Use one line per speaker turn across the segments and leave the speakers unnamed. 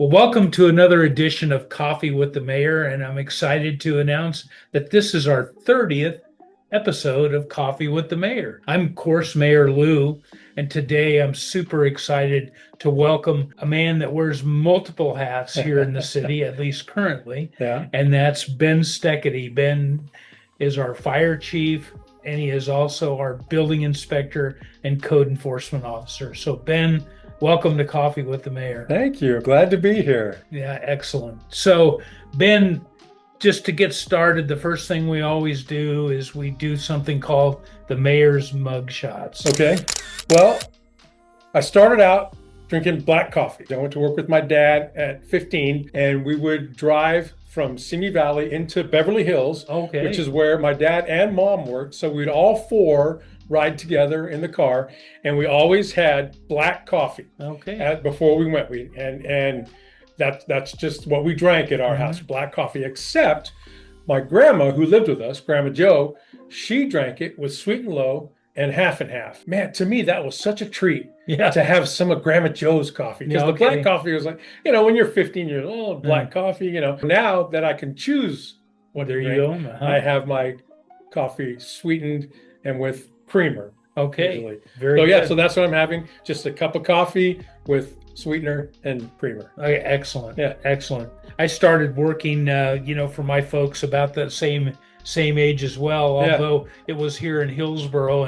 Well, welcome to another edition of Coffee with the Mayor, and I'm excited to announce that this is our 30th episode of Coffee with the Mayor. I'm, of course, Mayor Lou, and today I'm super excited to welcome a man that wears multiple hats here in the city, at least currently,
Yeah.
and that's Ben Steketee. Ben is our fire chief, and he is also our building inspector and code enforcement officer. So, Ben, welcome to Coffee with the Mayor.
Thank you. Glad to be here.
Yeah, excellent. So, Ben, just to get started, the first thing we always do is we do something called the Mayor's Mug Shots.
Okay. Well, I started out drinking black coffee. I went to work with my dad at 15, and we would drive from Simi Valley into Beverly Hills,
Okay.
which is where my dad and mom worked. So we'd all four ride together in the car, and we always had black coffee
Okay.
before we went. And that's just what we drank at our house, black coffee, except my grandma who lived with us, Grandma Joe, she drank it with sweet and low and half. Man, to me, that was such a treat
Yeah.
to have some of Grandma Joe's coffee. Because
Yeah,
the black
okay.
coffee was like, when you're 15 years old, black coffee, Now that I can choose what
There
to
you
drink,
go.
I have my coffee sweetened and with creamer.
Okay.
Usually.
Very
So yeah,
good.
so that's what I'm having. Just a cup of coffee with sweetener and creamer.
Okay, excellent.
Yeah.
Excellent. I started working, for my folks about the same age as well,
Yeah.
although it was here in Hillsboro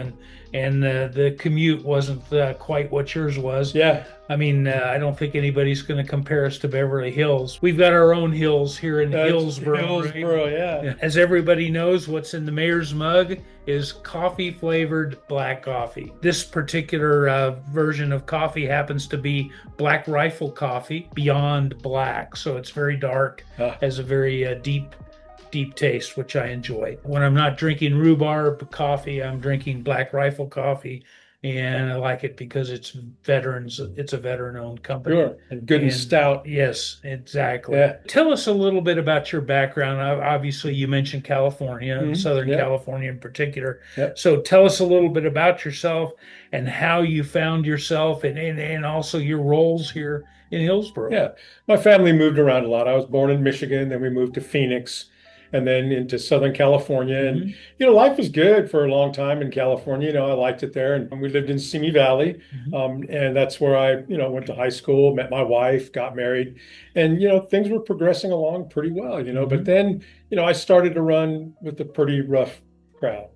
and the commute wasn't quite what yours was.
Yeah.
I mean, I don't think anybody's going to compare us to Beverly Hills. We've got our own hills here in Hillsboro. Right?
Hillsboro, yeah.
As everybody knows, what's in the mayor's mug is coffee flavored black coffee. This particular version of coffee happens to be Black Rifle coffee, beyond black. So it's very dark, has a very deep taste, which I enjoy. When I'm not drinking rhubarb coffee, I'm drinking Black Rifle coffee. And I like it because it's a veteran-owned company.
Sure. And good and stout.
Yes, exactly.
Yeah.
Tell us a little bit about your background. Obviously, you mentioned California, Southern
Yeah.
California in particular.
Yep.
So tell us a little bit about yourself and how you found yourself and also your roles here in Hillsboro.
Yeah. My family moved around a lot. I was born in Michigan, then we moved to Phoenix, and then into Southern California. And, life was good for a long time in California. I liked it there. And we lived in Simi Valley. And that's where I, went to high school, met my wife, got married. And, things were progressing along pretty well, But then, I started to run with a pretty rough crowd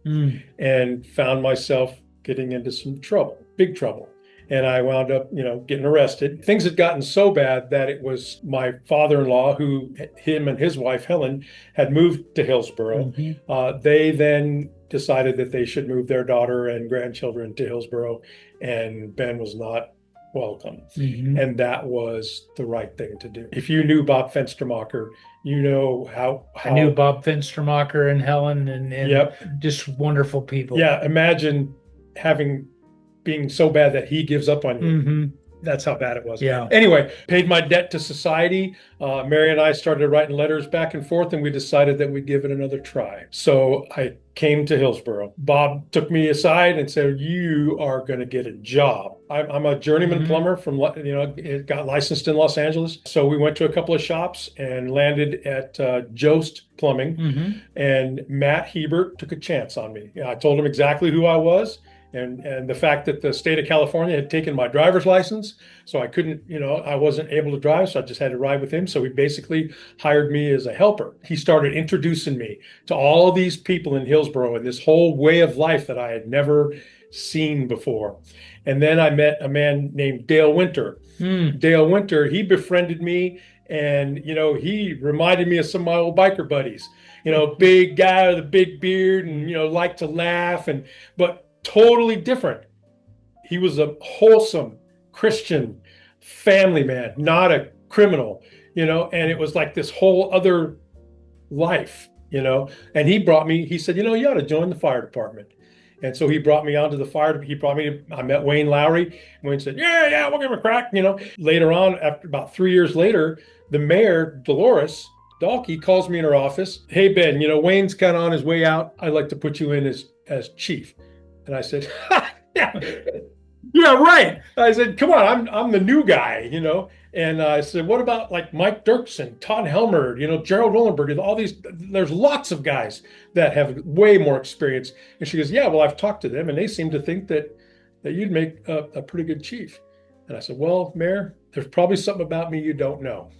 and found myself getting into some trouble, big trouble. And I wound up, getting arrested. Things had gotten so bad that it was my father-in-law, who him and his wife, Helen, had moved to Hillsboro. They then decided that they should move their daughter and grandchildren to Hillsboro, and Ben was not welcome. And that was the right thing to do. If you knew Bob Fenstermacher, you know how
I knew Bob Fenstermacher and Helen and
Yep.
just wonderful people.
Yeah, imagine being so bad that he gives up on you. That's how bad it was.
Yeah.
Anyway, paid my debt to society. Mary and I started writing letters back and forth, and we decided that we'd give it another try. So I came to Hillsboro. Bob took me aside and said, "You are going to get a job." I'm a journeyman plumber got licensed in Los Angeles. So we went to a couple of shops and landed at Jost Plumbing. And Matt Hebert took a chance on me. I told him exactly who I was. And the fact that the state of California had taken my driver's license, so I couldn't, I wasn't able to drive, so I just had to ride with him. So he basically hired me as a helper. He started introducing me to all of these people in Hillsboro and this whole way of life that I had never seen before. And then I met a man named Dale Winter. Dale Winter, he befriended me, and, he reminded me of some of my old biker buddies, big guy with a big beard and, liked to laugh, but totally different. He was a wholesome Christian family man, not a criminal, and it was like this whole other life, and he said, you ought to join the fire department. And so he brought me onto the fire. I met Wayne Lowry. Wayne said, yeah, we'll give him a crack, Later on, after about 3 years later, the mayor, Dolores Dalkey, calls me in her office. "Hey, Ben, Wayne's kind of on his way out. I'd like to put you in as chief." And I said, "Yeah, Yeah, right. I said, come on, I'm the new guy, And I said, what about like Mike Dirksen, Todd Helmer, Gerald Rollenberg, and all these, there's lots of guys that have way more experience. And she goes, yeah, well, I've talked to them and they seem to think that you'd make a pretty good chief. And I said, well, Mayor, there's probably something about me you don't know.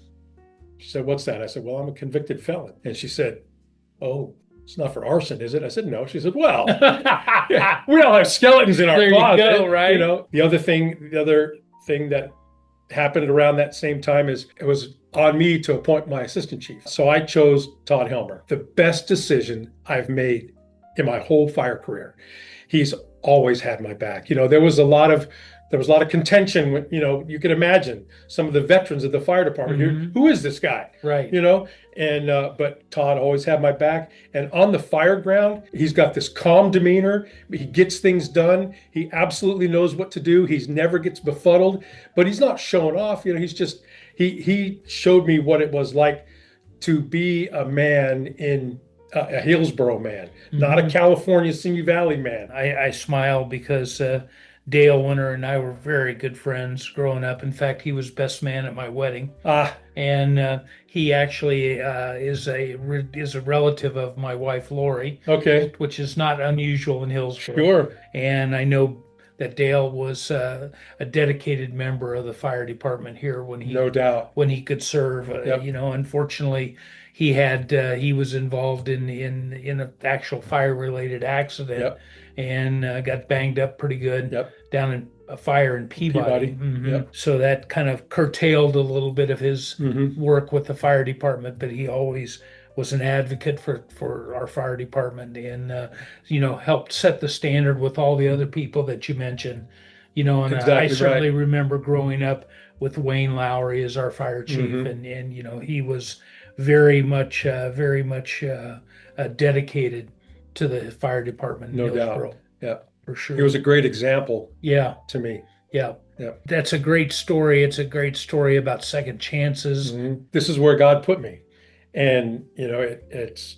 She said, what's that? I said, well, I'm a convicted felon. And she said, oh, it's not for arson, is it? I said, no. She said, well, yeah, we all have skeletons in our
There you go,
closet.
right?
The other thing that happened around that same time is it was on me to appoint my assistant chief. So I chose Todd Helmer, the best decision I've made in my whole fire career. He's always had my back. There was a lot of contention when, you can imagine some of the veterans of the fire department here.
Hmm.
Who is this guy?
Right.
And but Todd always had my back. And on the fire ground, he's got this calm demeanor. He gets things done. He absolutely knows what to do. He's never gets befuddled, but he's not showing off. He's just he showed me what it was like to be a man in a Hillsboro man, not a
Hmm.
California Simi Valley man.
I smile because Dale Winter and I were very good friends growing up. In fact, he was best man at my wedding,
Ah,
and he actually is a relative of my wife Lori,
okay,
which is not unusual in Hillsboro.
sure,
And I know that Dale was a dedicated member of the fire department here when
no doubt.
he could serve.
Yep,
Unfortunately, he was involved in an actual fire related accident
yep,
and got banged up pretty good
yep.
down in a fire in Peabody.
Peabody. Yep.
So that kind of curtailed a little bit of his
Hmm.
work with the fire department, but he always was an advocate for our fire department and helped set the standard with all the other people that you mentioned. And I
Exactly right.
certainly remember growing up with Wayne Lowry as our fire chief,
Hmm.
and he was very much dedicated to the fire department in
No doubt.
Hillsboro
Yep.
for
He was
sure.
a great example
Yeah,
to me.
yeah.
Yep.
That's a great story. It's a great story about second chances.
This is where God put me, and it's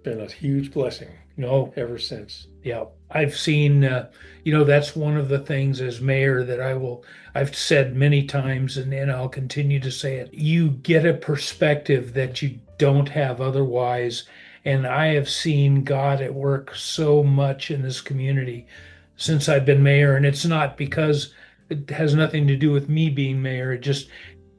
been a huge blessing
No,
ever since.
yeah. I've seen, that's one of the things as mayor that I've said many times and I'll continue to say it. You get a perspective that you don't have otherwise. And I have seen God at work so much in this community since I've been mayor. And it's not because it has nothing to do with me being mayor.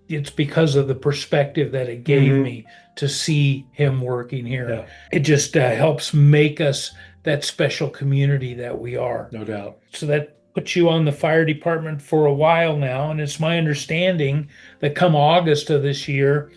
It's because of the perspective that it gave
Hmm.
me to see him working here.
Yeah,
It just helps make us that special community that we are.
no doubt.
So that puts you on the fire department for a while now. And it's my understanding that come August of this year,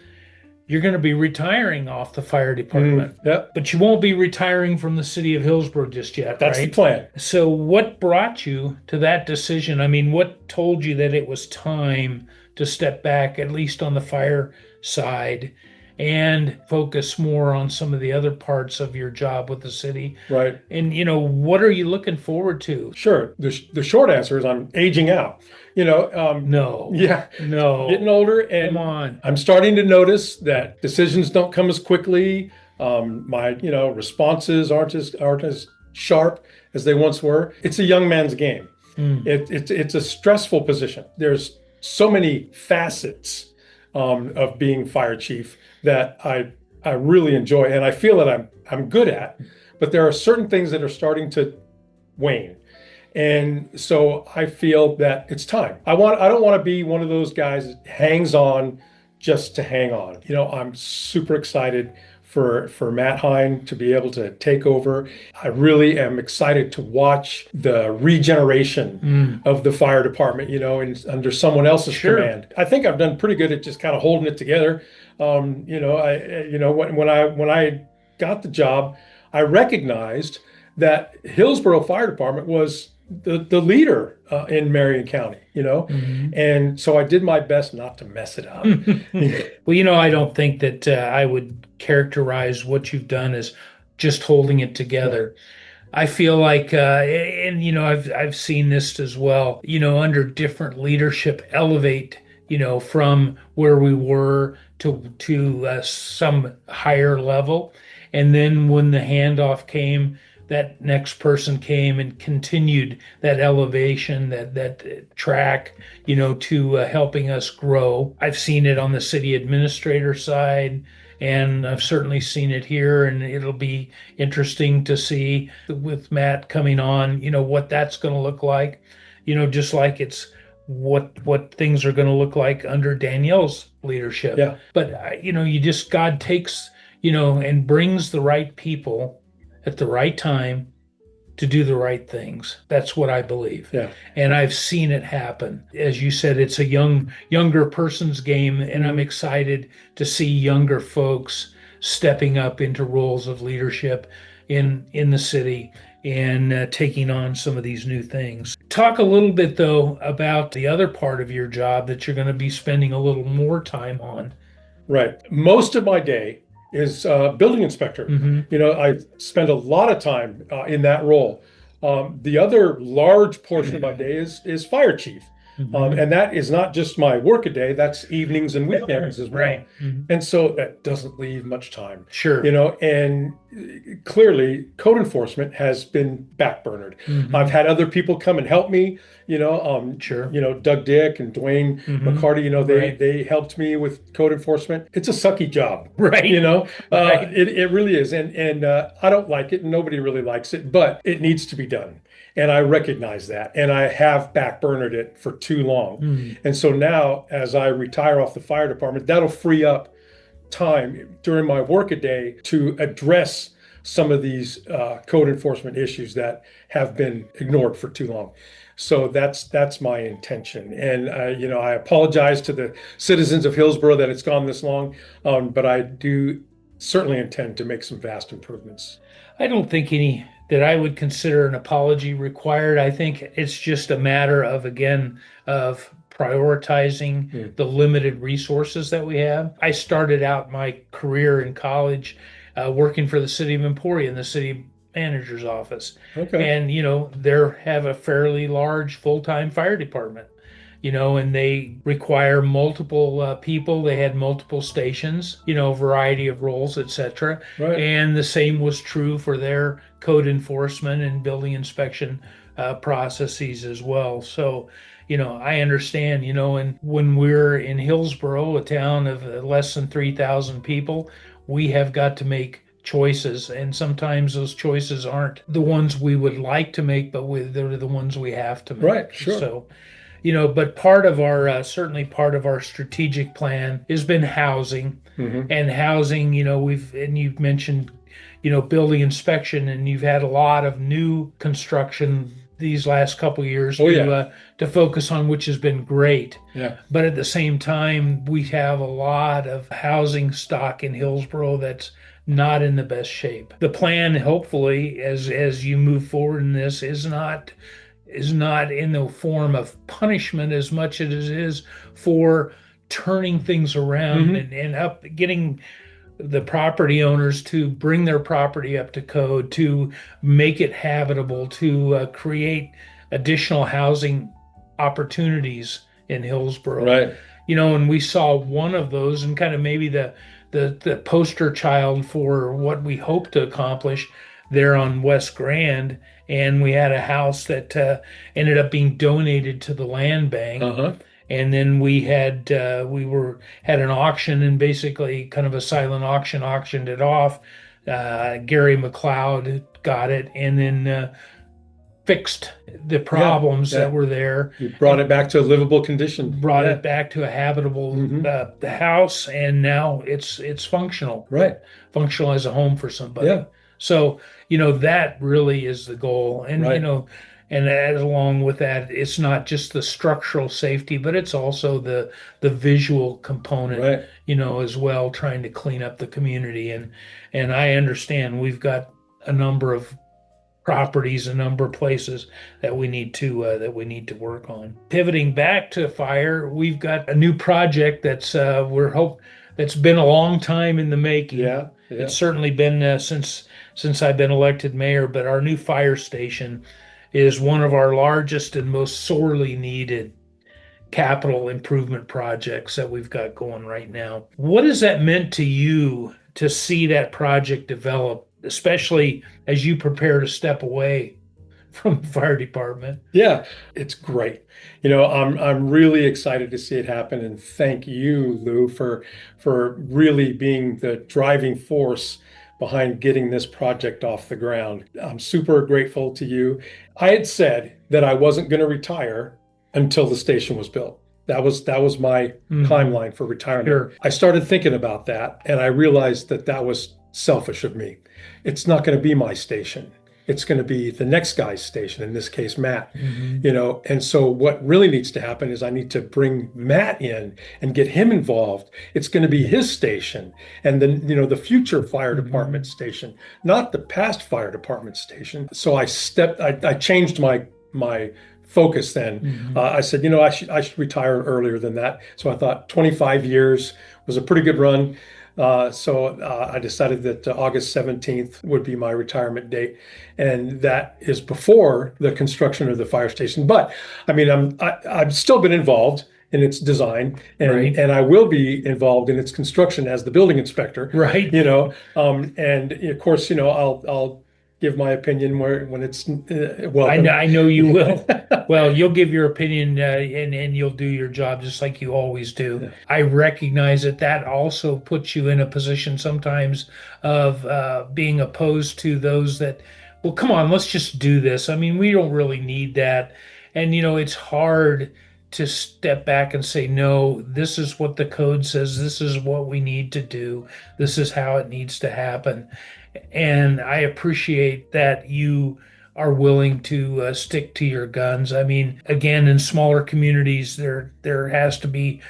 you're going to be retiring off the fire department.
Yep,
But you won't be retiring from the city of Hillsborough just yet,
that's the
right?
plan.
So, what brought you to that decision? I mean, what told you that it was time to step back, at least on the fire side, and focus more on some of the other parts of your job with the city?
Right.
And, what are you looking forward to?
Sure. The short answer is I'm aging out.
No,
Yeah, getting
no,
older,
come
and
on.
I'm starting to notice that decisions don't come as quickly. My responses aren't as sharp as they once were. It's a young man's game.
Mm,
It's a stressful position. There's so many facets of being fire chief that I really enjoy, and I feel that I'm good at. But there are certain things that are starting to wane. And so I feel that it's time. I don't want to be one of those guys that hangs on just to hang on. I'm super excited for Matt Hine to be able to take over. I really am excited to watch the regeneration
mm,
of the fire department, under someone else's
sure.
command. I think I've done pretty good at just kind of holding it together. When I got the job, I recognized that Hillsborough Fire Department was the leader in Marion County,
Mhm.
and so I did my best not to mess it up.
Well, I don't think that I would characterize what you've done as just holding it
Right.
together. I feel like, and I've seen this as well. Under different leadership, elevate. From where we were to some higher level, and then when the handoff came, that next person came and continued that elevation, that track, to helping us grow. I've seen it on the city administrator side, and I've certainly seen it here, and it'll be interesting to see with Matt coming on, what that's going to look like, just like it's what things are going to look like under Danielle's leadership.
Yeah.
But you just God takes, and brings the right people at the right time to do the right things. That's what I believe.
Yeah.
And I've seen it happen. As you said, it's a younger person's game, and I'm
Mhm.
excited to see younger folks stepping up into roles of leadership in the city and taking on some of these new things. Talk a little bit though about the other part of your job that you're going to be spending a little more time on.
Right. Most of my day is building inspector.
Hmm.
I spend a lot of time in that role. The other large portion of my day is fire chief.
Hmm.
And that is not just my work a day, that's evenings and weekends as well.
Right. Hmm.
And so that doesn't leave much time,
Sure.
and clearly code enforcement has been backburnered. I've
Hmm.
had other people come and help me,
Sure.
Doug Dick and Dwayne
Hmm.
McCarty, they
Right.
they helped me with code enforcement. It's a sucky job.
Right. Right.
It really is, and I don't like it, and nobody really likes it, but it needs to be done, and I recognize that, and I have backburnered it for too long,
Mm.
and so now as I retire off the fire department, that'll free up time during my workaday to address some of these code enforcement issues that have been ignored for too long. So that's my intention, and I apologize to the citizens of Hillsboro that it's gone this long, but I do certainly intend to make some vast improvements.
I don't think any that I would consider an apology required. I think it's just a matter of, again, of prioritizing
Hmm.
the limited resources that we have. I started out my career in college working for the city of Emporia in the city manager's office.
Okay.
And, they have a fairly large full-time fire department. And they require multiple people. They had multiple stations, variety of roles, etc.
Right.
And the same was true for their code enforcement and building inspection processes as well. So, I understand, and when we're in Hillsboro, a town of less than 3,000 people, we have got to make choices. And sometimes those choices aren't the ones we would like to make, but they're the ones we have to make.
Right. Sure.
So, but part of our certainly part of our strategic plan has been housing,
Hmm.
and housing. You've mentioned, building inspection, and you've had a lot of new construction these last couple of years
Oh yeah.
to focus on, which has been great.
Yeah.
But at the same time, we have a lot of housing stock in Hillsboro that's not in the best shape. The plan, hopefully, as you move forward in this, is not in the form of punishment as much as it is for turning things around
Hmm.
and up getting the property owners to bring their property up to code, to make it habitable, to create additional housing opportunities in Hillsboro.
Right.
And we saw one of those, and kind of maybe the poster child for what we hope to accomplish there on West Grand. And we had a house that ended up being donated to the land bank.
Uh-huh.
And then we had an auction, and basically kind of a silent auction, auctioned it off. Gary McLeod got it, and then fixed the
Yeah.
problems that
Yeah.
were there,
You brought it back to a livable condition.
brought
Yeah.
it back to a habitable
Hmm.
house, and now it's functional,
Right.
functional as a home for somebody.
Yeah.
So, that really is the goal. And,
Right.
and as along with that, it's not just the structural safety, but it's also the visual component,
Right.
as well, trying to clean up the community. And I understand we've got a number of properties, a number of places that we need to work on. Pivoting back to fire, we've got a new project that's been a long time in the making.
Yeah. Yeah.
It's certainly been since I've been elected mayor, but our new fire station is one of our largest and most sorely needed capital improvement projects that we've got going right now. What has that meant to you to see that project develop especially as you prepare to step away from the fire department.
Yeah, it's great. I'm really excited to see it happen, and thank you, Lou, for really being the driving force behind getting this project off the ground. I'm super grateful to you. I had said that I wasn't going to retire until the station was built. That was my timeline for retirement.
Sure.
I started thinking about that, and I realized that that was selfish of me. It's not going to be my station. It's going to be the next guy's station, in this case, Matt. And so what really needs to happen is I need to bring Matt in and get him involved. It's going to be his station, and then, the future fire department station, not the past fire department station. So I changed my focus then. I said, I should retire earlier than that. So I thought 25 years was a pretty good run. So I decided that August 17th would be my retirement date, and that is before the construction of the fire station. But I mean, I've still been involved in its design, and
Right.
and I will be involved in its construction as the building inspector.
Right.
And of course, I'll give my opinion when it's welcome.
I know you will. Well, you'll give your opinion, and you'll do your job just like you always do.
Yeah.
I recognize that that also puts you in a position sometimes of being opposed to those that, well, come on, let's just do this. I mean, we don't really need that. And, it's hard to step back and say, no, this is what the code says. This is what we need to do. This is how it needs to happen. And I appreciate that you are willing to stick to your guns. I mean, again, in smaller communities, there has to be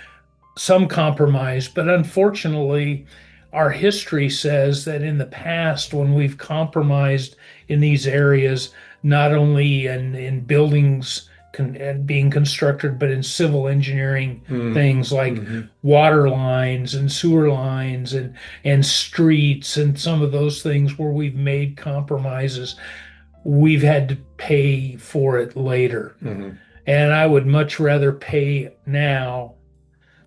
some compromise, but unfortunately, our history says that in the past, when we've compromised in these areas, not only in buildings and being constructed, but in civil engineering things like water lines and sewer lines and streets and some of those things where we've made compromises, we've had to pay for it later. And I would much rather pay now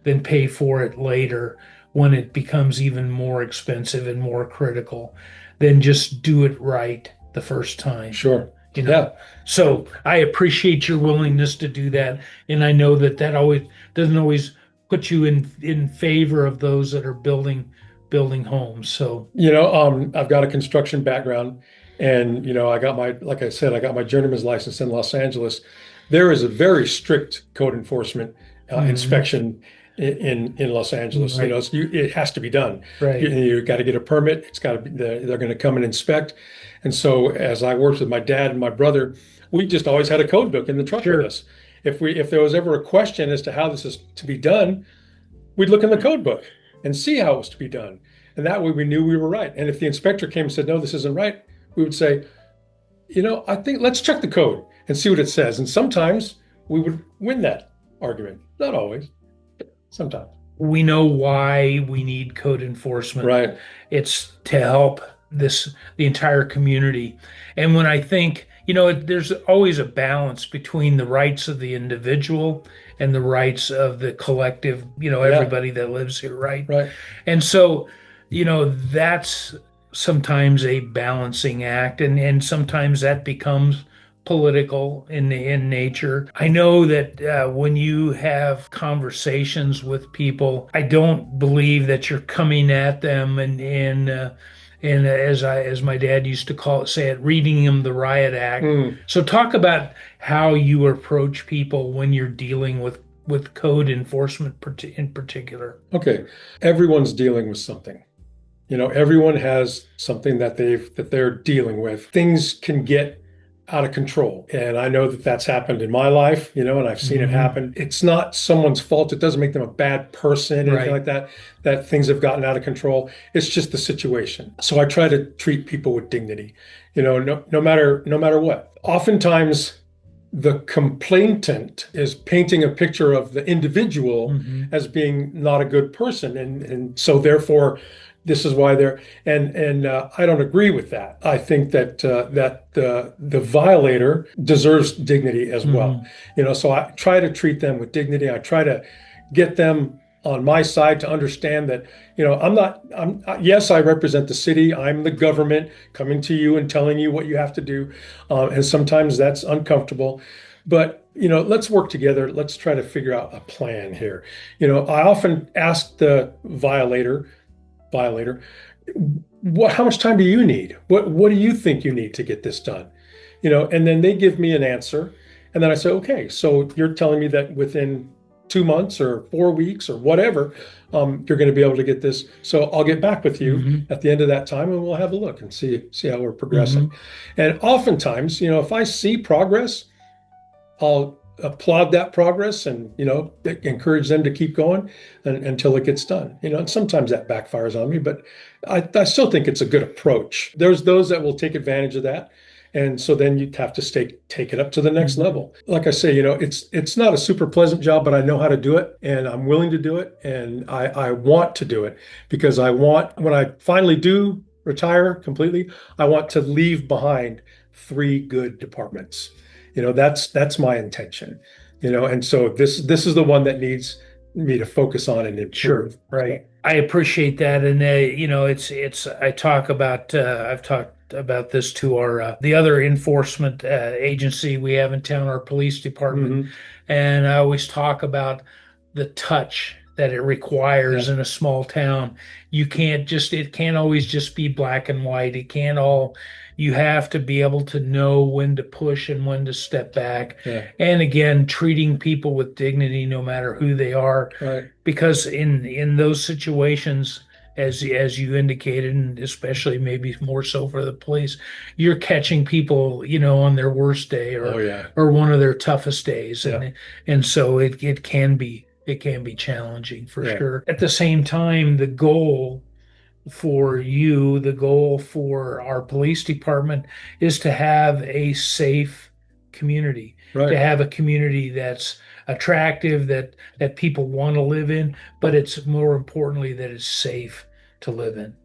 than pay for it later when it becomes even more expensive and more critical, than just do it right the first time.
Sure.
Yeah. So I appreciate your willingness to do that, and I know that that always doesn't always put you in favor of those that are building homes. So
I've got a construction background, and like I said, I got my journeyman's license in Los Angeles. There is a very strict code enforcement inspection in Los Angeles.
Right.
It has to be done.
Right.
You got to get a permit. It's got to be. They're going to come and inspect. And so, as I worked with my dad and my brother, we just always had a code book in the truck with us. If there was ever a question as to how this is to be done, we'd look in the code book and see how it was to be done. And that way we knew we were right. And if the inspector came and said, no, this isn't right, we would say, I think let's check the code and see what it says. And sometimes we would win that argument. Not always, but sometimes.
We know why we need code enforcement.
Right.
It's to help the entire community. And when I think, there's always a balance between the rights of the individual and the rights of the collective, everybody that lives here, right?
Right.
And so, that's sometimes a balancing act, and sometimes that becomes political in nature. I know that when you have conversations with people, I don't believe that you're coming at them and as my dad used to say it, reading them the riot act. So talk about how you approach people when you're dealing with code enforcement in particular.
Okay, everyone's dealing with something. Everyone has something that they're dealing with. Things can get out of control. And I know that that's happened in my life, and I've seen it happen. It's not someone's fault. It doesn't make them a bad person, anything like that things have gotten out of control. It's just the situation. So I try to treat people with dignity, no matter what. Oftentimes, the complainant is painting a picture of the individual as being not a good person. And so therefore, this is why they're, and I don't agree with that. I think that the violator deserves dignity as well. So I try to treat them with dignity. I try to get them on my side to understand that, yes, I represent the city. I'm the government coming to you and telling you what you have to do. And sometimes that's uncomfortable, but, let's work together. Let's try to figure out a plan here. I often ask the violator, how much time do you need? What do you think you need to get this done? And then they give me an answer. And then I say, okay, so you're telling me that within 2 months or 4 weeks or whatever, you're going to be able to get this. So I'll get back with you
Mhm.
at the end of that time and we'll have a look and see how we're progressing.
Mhm.
And oftentimes, if I see progress, I'll applaud that progress and, encourage them to keep going until it gets done. And sometimes that backfires on me, but I still think it's a good approach. There's those that will take advantage of that. And so then you have to take it up to the next
Mhm.
level. Like I say, it's not a super pleasant job, but I know how to do it and I'm willing to do it. And I want to do it because when I finally do retire completely, I want to leave behind 3 good departments. That's my intention. And so this is the one that needs me to focus on and
Sure,
improve. So,
right. I appreciate that, and it's. I talk about. I've talked about this to our the other enforcement agency we have in town, our police department,
mhm.
and I always talk about the touch that it requires
Yeah,
in a small town. You can't just. It can't always just be black and white. It can't all. You have to be able to know when to push and when to step back,
yeah,
and again, treating people with dignity, no matter who they are,
right.
because in those situations, as you indicated, and especially maybe more so for the police, you're catching people, on their worst day,
Oh
or
yeah,
one of their toughest days,
yeah,
and so it can be challenging for
yeah,
sure. At the same time, the goal for you, the goal for our police department is to have a safe community, to
right.
have a community that's attractive, that people want to live in, but it's more importantly that it's safe to live in.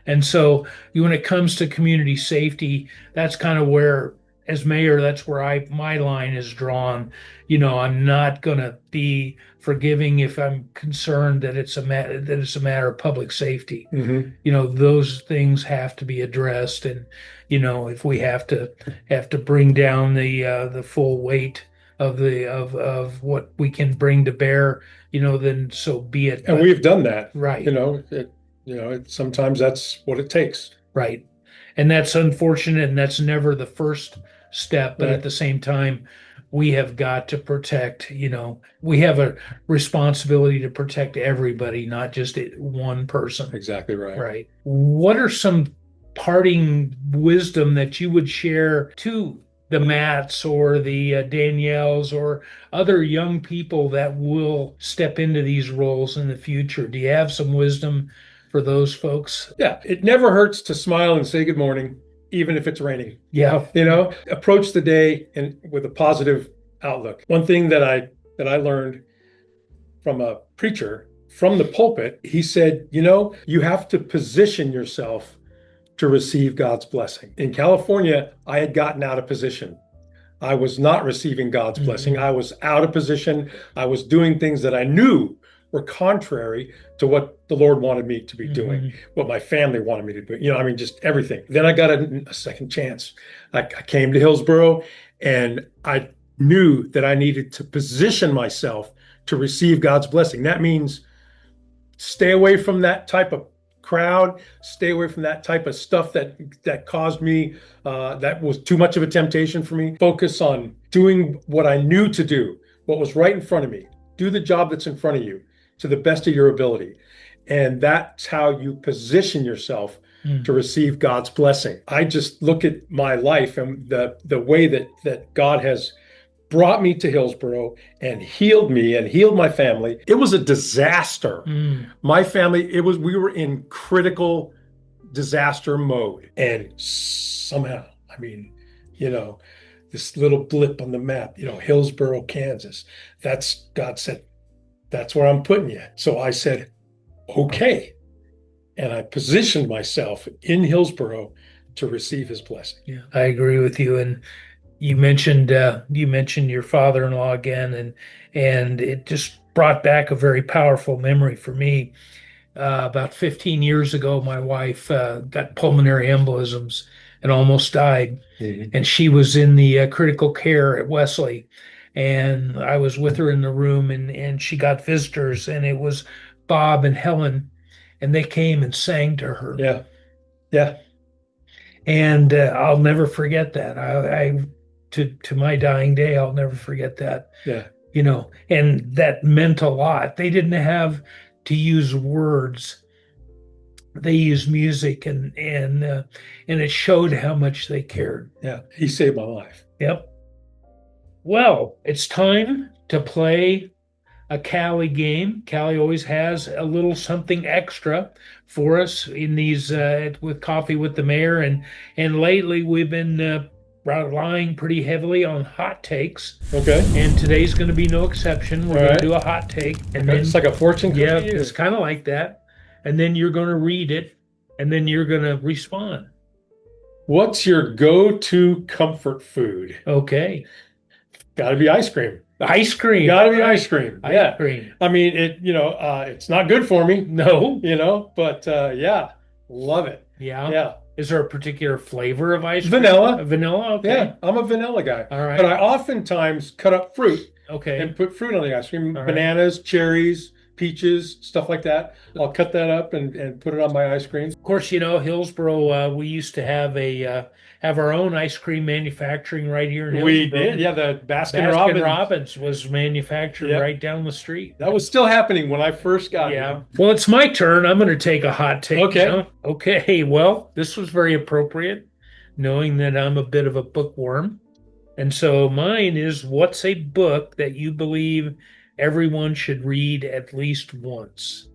And so when it comes to community safety, that's kind of where, as mayor, that's where my line is drawn. I'm not going to be forgiving if I'm concerned that it's a matter of public safety.
Hmm.
Those things have to be addressed, and if we have to bring down the full weight of what we can bring to bear, then so be it.
And
But
we've done that.
right.
Sometimes that's what it takes.
Right. And that's unfortunate, and that's never the first step. But at
Right.
the same time, we have got to protect, we have a responsibility to protect everybody, not just one person.
Exactly right.
Right. What are some parting wisdom that you would share to the Matts or the Danielles or other young people that will step into these roles in the future? Do you have some wisdom for those folks?
Yeah, it never hurts to smile and say good morning, even if it's raining.
Yeah.
Approach the day and with a positive outlook. One thing that I learned from a preacher from the pulpit, he said, you have to position yourself to receive God's blessing. In California, I had gotten out of position. I was not receiving God's blessing.
Mhm.
I was out of position. I was doing things that I knew were contrary to what the Lord wanted me to be doing,
Mhm.
what my family wanted me to do. Just everything. Then I got a second chance. I came to Hillsboro and I knew that I needed to position myself to receive God's blessing. That means stay away from that type of crowd, stay away from that type of stuff that caused me, that was too much of a temptation for me. Focus on doing what I knew to do, what was right in front of me. Do the job that's in front of you to the best of your ability. And that's how you position yourself to
Mhm.
receive God's blessing. I just look at my life and the way that God has brought me to Hillsboro and healed me and healed my family. It was a disaster.
Mm.
My family, we were in critical disaster mode. And somehow, you know, this little blip on the map, Hillsboro, Kansas, God said, that's where I'm putting you. So I said, okay. And I positioned myself in Hillsboro to receive his blessing.
Yeah, I agree with you. And you mentioned your father-in-law again, and it just brought back a very powerful memory for me. About 15 years ago, my wife got pulmonary embolisms and almost died.
Mhm.
And she was in the critical care at Wesley. And I was with her in the room, and she got visitors, and it was Bob and Helen, and they came and sang to her.
Yeah. Yeah.
And I'll never forget that. To my dying day, I'll never forget that.
Yeah.
And that meant a lot. They didn't have to use words. They used music, and it showed how much they cared.
Yeah. He saved my life.
Yep. Well, it's time to play a Cali game. Cali always has a little something extra for us in these with coffee with the mayor, and lately we've been relying pretty heavily on hot takes,
Okay.
and today's going to be no exception. We're
All
going
right.
to do a hot take, and
It's
then
like a fortune cookie.
yeah,
or-
it's kind of like that, and then you're going to read it, and then you're going to respond.
What's your go-to comfort food?
Okay,
Got to be ice cream.
ice cream.
Got to be ice cream. Yeah.
Ice cream.
I mean, it's not good for me,
No.
but yeah, love it.
Yeah.
Yeah.
Is there a particular flavor of ice cream?
Vanilla.
Vanilla? Okay.
Yeah, I'm a vanilla guy.
All right.
But I oftentimes cut up fruit
Okay.
and put fruit on the ice cream.
All right.
Bananas, cherries, peaches, stuff like that. I'll cut that up and put it on my ice cream.
Of course, Hillsboro, we used to have our own ice cream manufacturing right here in
We
Hillsboro.
did. Yeah, the Baskin
Baskin
Robbins.
Robbins was manufactured
Yep.
right down the street.
That was still happening when I first got
Yeah.
here.
Well, it's my turn. I'm going to take a hot take
Okay.
now. Okay. Well, this was very appropriate, knowing that I'm a bit of a bookworm. And so mine is, what's a book that you believe everyone should read at least once?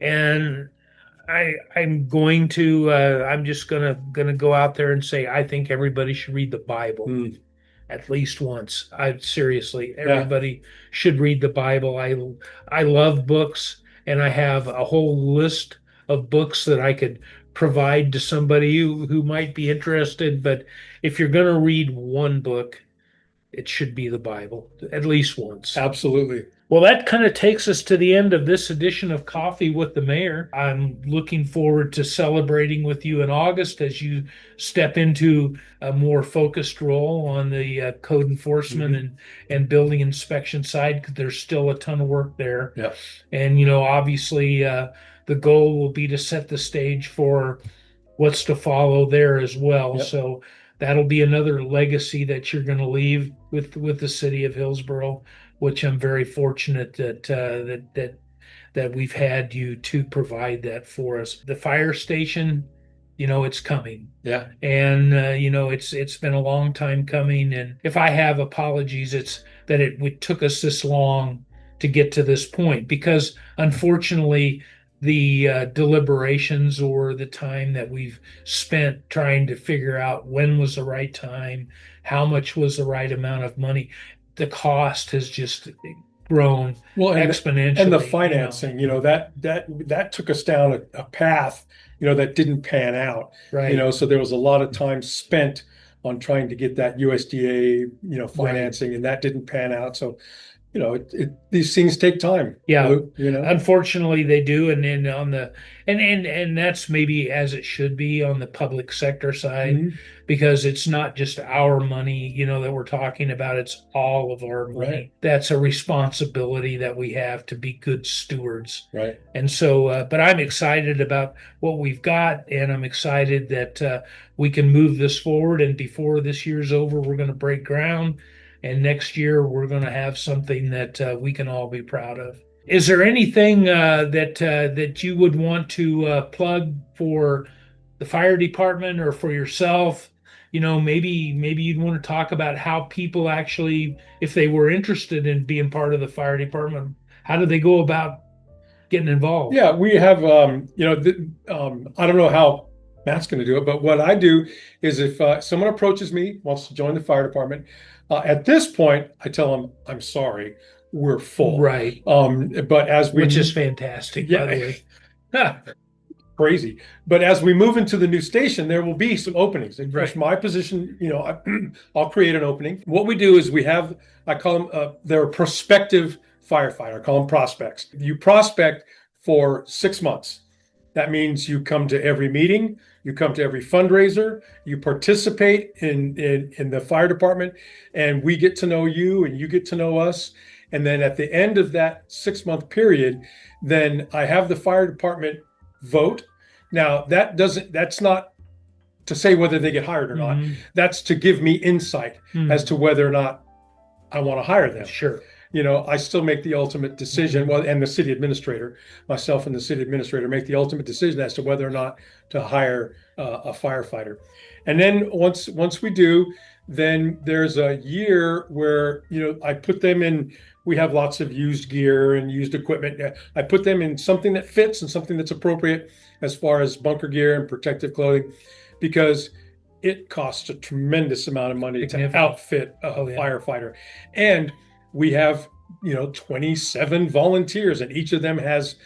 And I'm just gonna go out there and say I think everybody should read the Bible
Mm.
at least once. Seriously, everybody should read the Bible. I love books, and I have a whole list of books that I could provide to somebody who might be interested. But if you're gonna read one book, it should be the Bible at least once.
Absolutely.
Well, that kind of takes us to the end of this edition of Coffee with the Mayor. I'm looking forward to celebrating with you in August as you step into a more focused role on the code enforcement and building inspection side, because there's still a ton of work there.
Yeah.
And, obviously, the goal will be to set the stage for what's to follow there as well.
Yep.
So that'll be another legacy that you're going to leave with the city of Hillsboro, which I'm very fortunate that we've had you to provide that for us. The fire station, it's coming.
Yeah.
And it's been a long time coming. And if I have apologies, it's that it took us this long to get to this point, because unfortunately the deliberations or the time that we've spent trying to figure out when was the right time, how much was the right amount of money, the cost has just grown exponentially.
And the financing, that took us down a path, that didn't pan out.
Right.
So there was a lot of time spent on trying to get that USDA, financing,
Right.
and that didn't pan out. So, these things take time.
Yeah.
Lou,
Unfortunately, they do, and then and that's maybe as it should be on the public sector side,
Mhm.
because it's not just our money, that we're talking about; it's all of our money.
Right.
That's a responsibility that we have to be good stewards.
Right.
And so, but I'm excited about what we've got, and I'm excited that we can move this forward. And before this year's over, we're going to break ground. And next year, we're going to have something that we can all be proud of. Is there anything that you would want to plug for the fire department or for yourself? Maybe you'd want to talk about how people actually, if they were interested in being part of the fire department, how do they go about getting involved?
Yeah, we have, I don't know how Matt's going to do it, but what I do is if someone approaches me, wants to join the fire department, at this point, I tell them, I'm sorry, we're full.
Right.
But
which is fantastic, by the way.
Crazy. But as we move into the new station, there will be some openings. And
Right.
my position, I'll create an opening. What we do is I call them, they're prospective firefighter. I call them prospects. You prospect for 6 months. That means you come to every meeting, you come to every fundraiser, you participate in the fire department, and we get to know you and you get to know us. And then at the end of that 6 month period, then I have the fire department vote. Now that's not to say whether they get hired or not. That's to give me insight as to whether or not I want to hire them.
Sure.
I still make the ultimate decision. Well, and the city administrator, myself and the city administrator make the ultimate decision as to whether or not to hire a firefighter. And then once we do, then there's a year where, I put them in. We have lots of used gear and used equipment. I put them in something that fits and something that's appropriate as far as bunker gear and protective clothing, because it costs a tremendous amount of money to outfit a firefighter. And we have, 27 volunteers, and each of them has,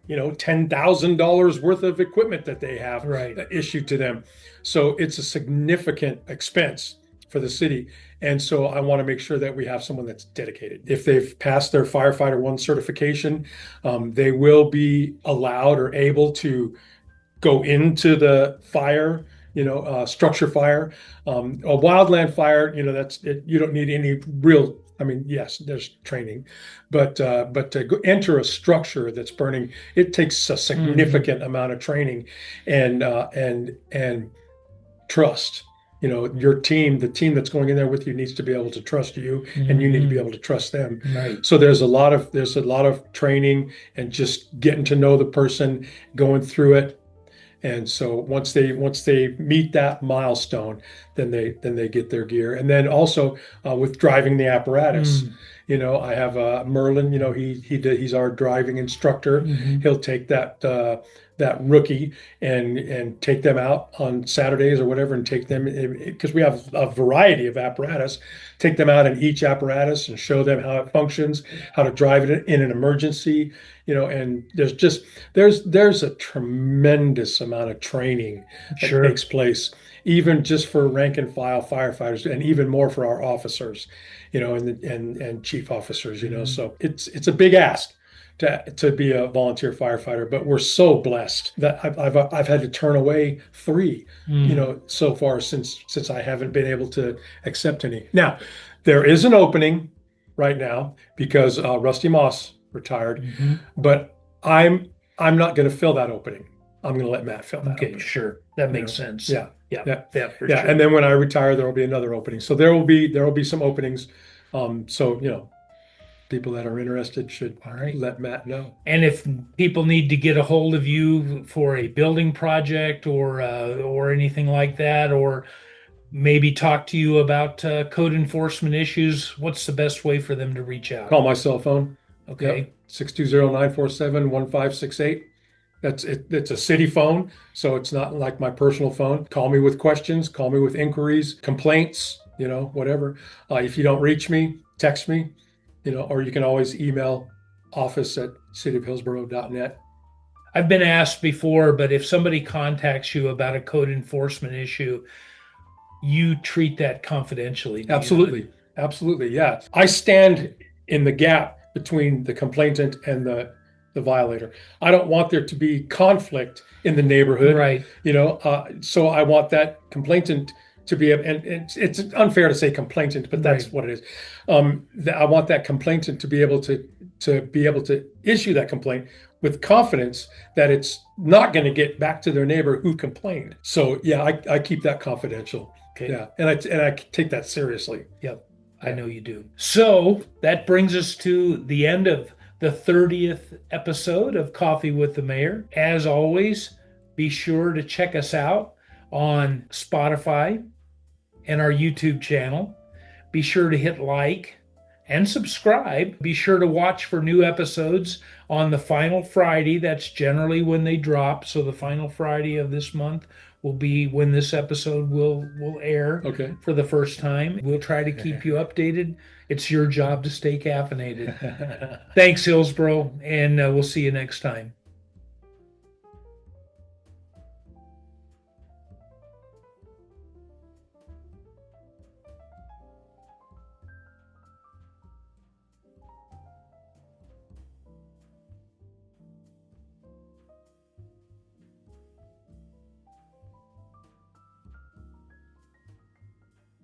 $10,000 worth of equipment that they have issued to them. So it's a significant expense for the city. And so I want to make sure that we have someone that's dedicated. If they've passed their firefighter 1 certification, they will be allowed or able to go into the fire, structure fire, a wildland fire. That's it. You don't need any real. I mean, yes, there's training, but to enter a structure that's burning, it takes a significant amount of training, and trust. Your team, the team that's going in there with you, needs to be able to trust you, and you need to be able to trust them.
Right.
So there's a lot of training and just getting to know the person, going through it. And so once they meet that milestone, then they get their gear. And then also with driving the apparatus, I have Merlin. He's our driving instructor. He'll take that rookie and take them out on Saturdays or whatever, and take them, because we have a variety of apparatus, take them out in each apparatus and show them how it functions, how to drive it in an emergency. And there's a tremendous amount of training that takes place, even just for rank and file firefighters, and even more for our officers, and chief officers. So it's a big ask to be a volunteer firefighter, but we're so blessed that I've had to turn away 3, so far since I haven't been able to accept any. Now, there is an opening right now because Rusty Moss retired, but I'm not going to fill that opening. I'm going to let Matt fill that.
Okay,
opening.
sure, that makes sense.
Yeah,
for sure.
And then when I retire, there will be another opening. So there will be some openings. So people that are interested should let Matt know.
And if people need to get a hold of you for a building project or anything like that, or maybe talk to you about code enforcement issues, what's the best way for them to reach out?
Call my cell phone.
Okay.
620-947-1568. That's it. It's a city phone, so it's not like my personal phone. Call me with questions, call me with inquiries, complaints, whatever. If you don't reach me, text me, or you can always email office@cityofhillsboro.net.
I've been asked before, but if somebody contacts you about a code enforcement issue, you treat that confidentially.
Absolutely. Absolutely. Yeah. I stand in the gap between the complainant and the violator. I don't want there to be conflict in the neighborhood.
Right.
So I want that complainant to be, and it's unfair to say complainant, but that's what it is. I want that complainant to be able to issue that complaint with confidence that it's not going to get back to their neighbor who complained. So yeah, I keep that confidential.
Okay.
Yeah, and I take that seriously.
Yep, I know you do. So that brings us to the end of the 30th episode of Coffee with the Mayor. As always, be sure to check us out on Spotify and our YouTube channel. Be sure to hit like and subscribe. Be sure to watch for new episodes on the final Friday. That's generally when they drop. So the final Friday of this month will be when this episode will air for the first time. We'll try to keep you updated. It's your job to stay caffeinated. Thanks, Hillsboro, and we'll see you next time.